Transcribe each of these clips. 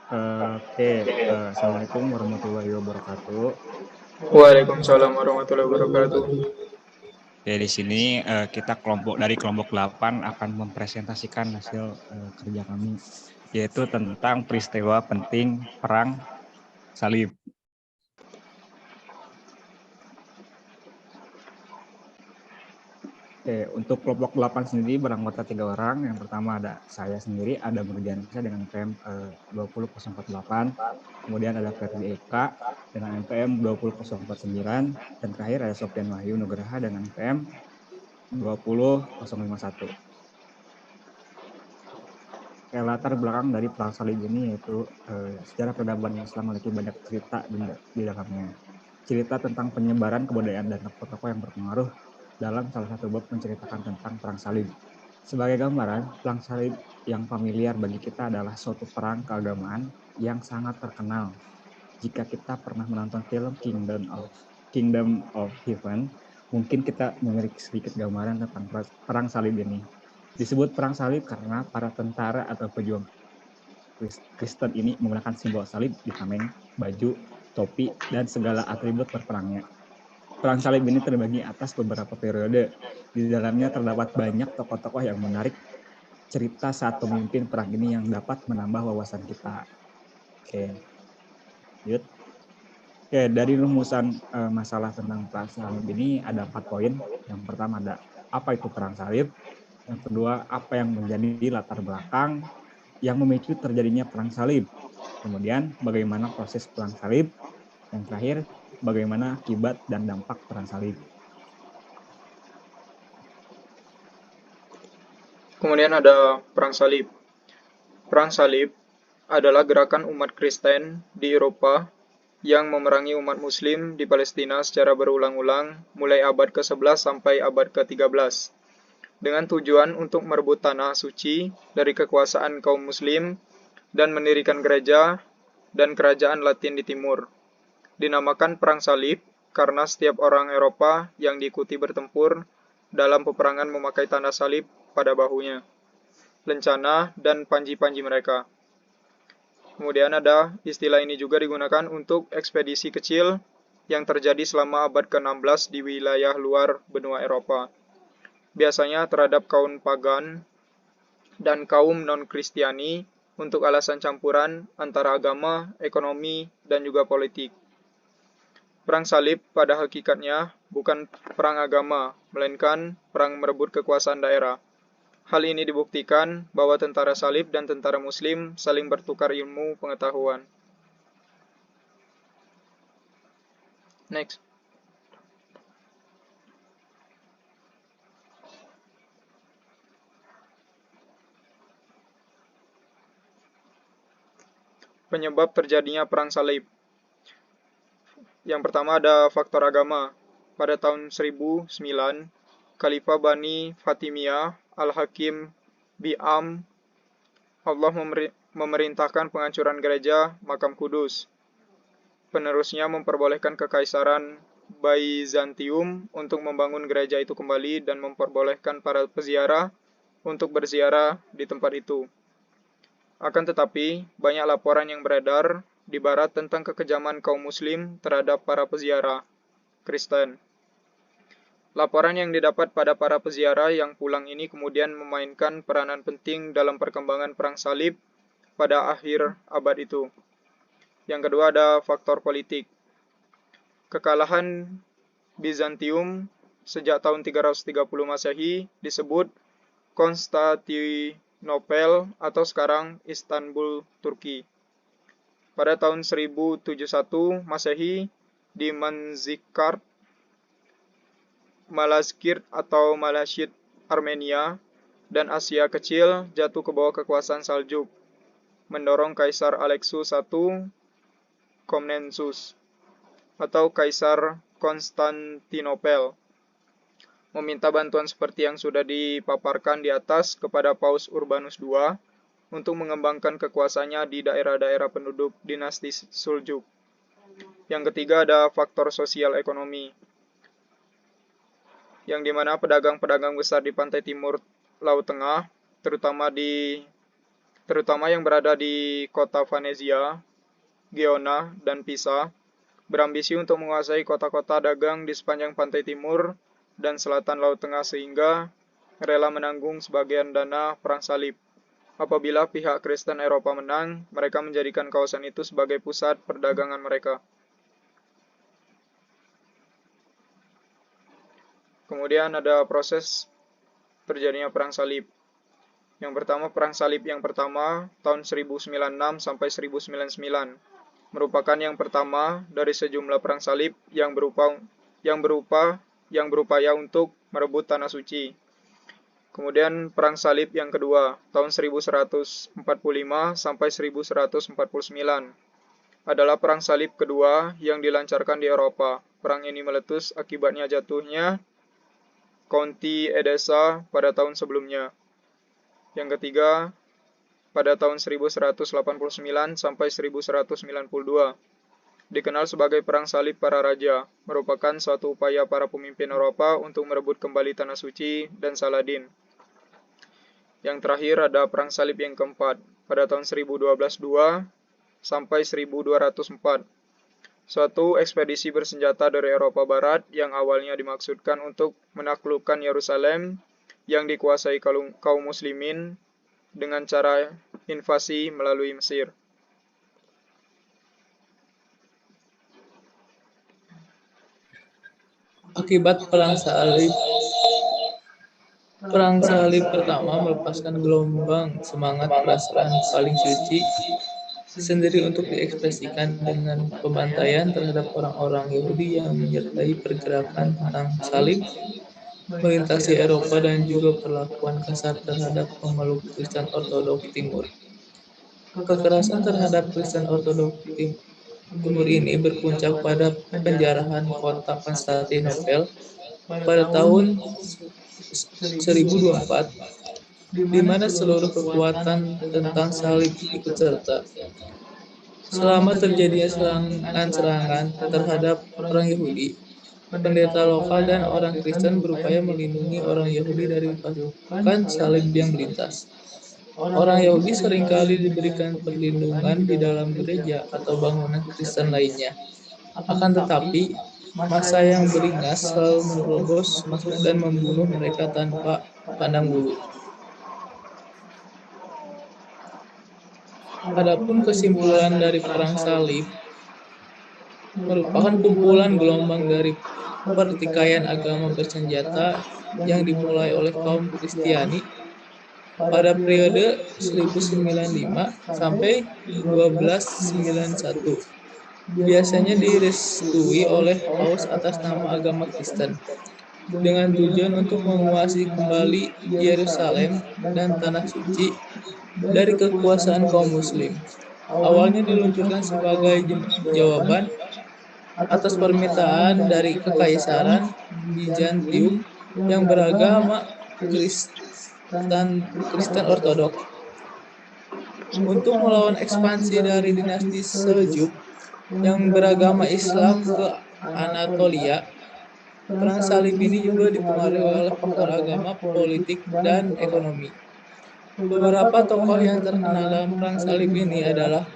Oke, Assalamualaikum warahmatullahi wabarakatuh. Waalaikumsalam warahmatullahi wabarakatuh. Oke, di sini kita dari kelompok 8 akan mempresentasikan hasil kerja kami, yaitu tentang peristiwa penting Perang Salib. Oke, untuk kelompok 8 sendiri beranggota 3 orang. Yang pertama ada saya sendiri, ada Nurdiansyah dengan NPM 20048. Kemudian ada Ferdi Eka dengan NPM 20049. Dan terakhir ada Sofyan Wahyu Nugraha dengan NPM 20051. Latar belakang dari Perang Salib ini yaitu sejarah peradaban Islam memiliki banyak cerita di dalamnya. Cerita tentang penyebaran kebudayaan dan tokoh-tokoh yang berpengaruh dalam salah satu bab menceritakan tentang Perang Salib. Sebagai gambaran, Perang Salib yang familiar bagi kita adalah suatu perang keagamaan yang sangat terkenal. Jika kita pernah menonton film Kingdom of Heaven, mungkin kita memiliki sedikit gambaran tentang Perang Salib ini. Disebut Perang Salib karena para tentara atau pejuang Kristen ini menggunakan simbol salib di tameng, baju, topi, dan segala atribut berperangnya. Perang salib ini terbagi atas beberapa periode. Di dalamnya terdapat banyak tokoh-tokoh yang menarik cerita saat pemimpin perang ini yang dapat menambah wawasan kita. Oke, lanjut. Oke, dari rumusan masalah tentang perang salib ini ada 4 poin. Yang pertama ada apa itu perang salib. Yang kedua, apa yang menjadi latar belakang yang memicu terjadinya perang salib. Kemudian, bagaimana proses perang salib. Yang terakhir, bagaimana akibat dan dampak perang salib. Kemudian ada Perang Salib. Perang Salib adalah gerakan umat Kristen di Eropa yang memerangi umat Muslim di Palestina secara berulang-ulang mulai abad ke-11 sampai abad ke-13 dengan tujuan untuk merebut tanah suci dari kekuasaan kaum Muslim dan mendirikan gereja dan kerajaan Latin di timur. Dinamakan Perang Salib karena setiap orang Eropa yang diikuti bertempur dalam peperangan memakai tanda salib pada bahunya, lencana, dan panji-panji mereka. Kemudian ada istilah ini juga digunakan untuk ekspedisi kecil yang terjadi selama abad ke-16 di wilayah luar benua Eropa. Biasanya terhadap kaum pagan dan kaum non-Kristiani untuk alasan campuran antara agama, ekonomi, dan juga politik. Perang salib pada hakikatnya bukan perang agama, melainkan perang merebut kekuasaan daerah. Hal ini dibuktikan bahwa tentara salib dan tentara muslim saling bertukar ilmu pengetahuan. Next. Penyebab terjadinya perang salib. Yang pertama ada faktor agama. Pada tahun 1009, Khalifah Bani Fatimiyah Al-Hakim Bi'am Allah memerintahkan penghancuran gereja makam Kudus. Penerusnya memperbolehkan kekaisaran Byzantium untuk membangun gereja itu kembali dan memperbolehkan para peziarah untuk berziarah di tempat itu. Akan tetapi, banyak laporan yang beredar di barat tentang kekejaman kaum muslim terhadap para peziarah Kristen. Laporan yang didapat pada para peziarah yang pulang ini kemudian memainkan peranan penting dalam perkembangan perang salib pada akhir abad itu. Yang kedua ada faktor politik. Kekalahan Bizantium sejak tahun 330 Masehi disebut Konstantinopel atau sekarang Istanbul, Turki. Pada tahun 1071 Masehi di Manzikert, Malazgirt atau Malashid, Armenia, dan Asia Kecil jatuh ke bawah kekuasaan Saljuk, mendorong Kaisar Aleksus I Komnensus atau Kaisar Konstantinopel meminta bantuan seperti yang sudah dipaparkan di atas kepada Paus Urbanus II untuk mengembangkan kekuasaannya di daerah-daerah penduduk dinasti Suljuk. Yang ketiga ada faktor sosial ekonomi, yang dimana pedagang-pedagang besar di pantai timur Laut Tengah, terutama di terutama yang berada di kota Venezia, Genoa, dan Pisa, berambisi untuk menguasai kota-kota dagang di sepanjang pantai timur dan selatan Laut Tengah sehingga rela menanggung sebagian dana perang salib. Apabila pihak Kristen Eropa menang, mereka menjadikan kawasan itu sebagai pusat perdagangan mereka. Kemudian ada proses terjadinya perang salib. Yang pertama, perang salib yang pertama tahun 1096 sampai 1099 merupakan yang pertama dari sejumlah perang salib yang berupaya untuk merebut tanah suci. Kemudian perang salib yang kedua tahun 1145 sampai 1149 adalah perang salib kedua yang dilancarkan di Eropa. Perang ini meletus akibatnya jatuhnya County Edessa pada tahun sebelumnya. Yang ketiga, pada tahun 1189 sampai 1192, dikenal sebagai Perang Salib Para Raja, merupakan suatu upaya para pemimpin Eropa untuk merebut kembali Tanah Suci dan Saladin. Yang terakhir ada Perang Salib yang keempat, pada tahun 1202 sampai 1204. Suatu ekspedisi bersenjata dari Eropa Barat yang awalnya dimaksudkan untuk menaklukkan Yerusalem yang dikuasai kaum muslimin dengan cara invasi melalui Mesir. Akibat Perang Salib. Perang Salib pertama melepaskan gelombang semangat perasaan paling suci sendiri untuk diekspresikan dengan pembantaian terhadap orang-orang Yahudi yang menyertai pergerakan tentang salib melintasi Eropa dan juga perlakuan kasar terhadap pemeluk Kristen Ortodoks Timur. Kekerasan terhadap Kristen Ortodoks Timur ini berpuncak pada penjarahan kota Konstantinopel pada tahun 1024, di mana seluruh kekuatan tentang salib ikut serta. Selama terjadinya serangan-serangan terhadap orang Yahudi, pendeta lokal dan orang Kristen berupaya melindungi orang Yahudi dari pasukan salib yang melintas. Orang Yahudi seringkali diberikan perlindungan di dalam gereja atau bangunan Kristen lainnya. Akan tetapi, massa yang beringas selalu menerobos masuk dan membunuh mereka tanpa pandang bulu. Adapun kesimpulan dari Perang Salib merupakan kumpulan gelombang dari pertikaian agama bersenjata yang dimulai oleh kaum Kristiani pada periode 1095 sampai 1291. Biasanya direstui oleh paus atas nama agama Kristen, dengan tujuan untuk menguasai kembali Yerusalem dan Tanah Suci dari kekuasaan kaum Muslim. Awalnya diluncurkan sebagai jawaban atas permintaan dari Kekaisaran Bizantium yang beragama Kristen Ortodoks untuk melawan ekspansi dari dinasti Seljuk yang beragama Islam ke Anatolia. Perang salib ini juga dipengaruhi oleh faktor agama, politik, dan ekonomi. Beberapa tokoh yang terkenal dalam perang salib ini adalah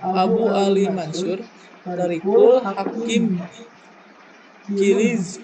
Abu Ali Mansur, Tariqul Hakim Kiliz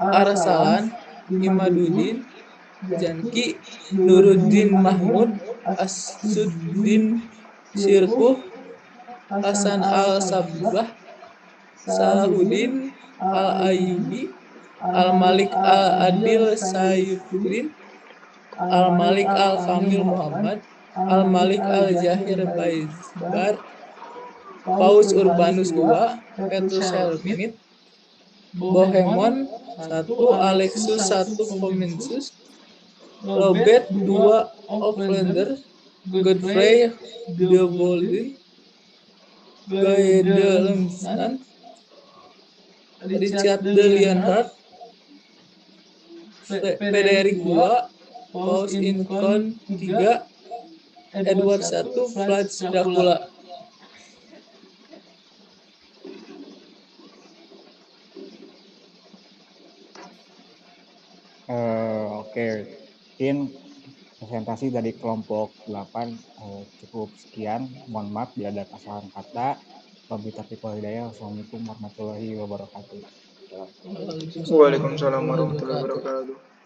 Arsalan, Imaduddin Janki, Nuruddin Mahmud, As-Suddin Syirkuh, Hasan al-Sabbah, Salahuddin al-Ayyubi, Al-Malik al-Adil Sayfuddin, Al-Malik al-Kamil Muhammad, Al-Malik al-Jahir Baizbar, Paus Urbanus II, Petrus Helminth, Bohemond I, Alexus I Comnenus, Robert II of Flanders, Godfrey de Bouillon, Guy de Langstan, Richard de Lienhard, Frederick II, Paus Incon III, Edward I, Vlad Dracula. Oke. Mungkin presentasi dari kelompok 8 cukup sekian. Mohon maaf bila ada kesalahan kata. Wabillahi taufiq wal hidayah. Wassalamualaikum warahmatullahi wabarakatuh. Waalaikumsalam Waalaikumsalam warahmatullahi warahmatullahi wabarakatuh. wabarakatuh.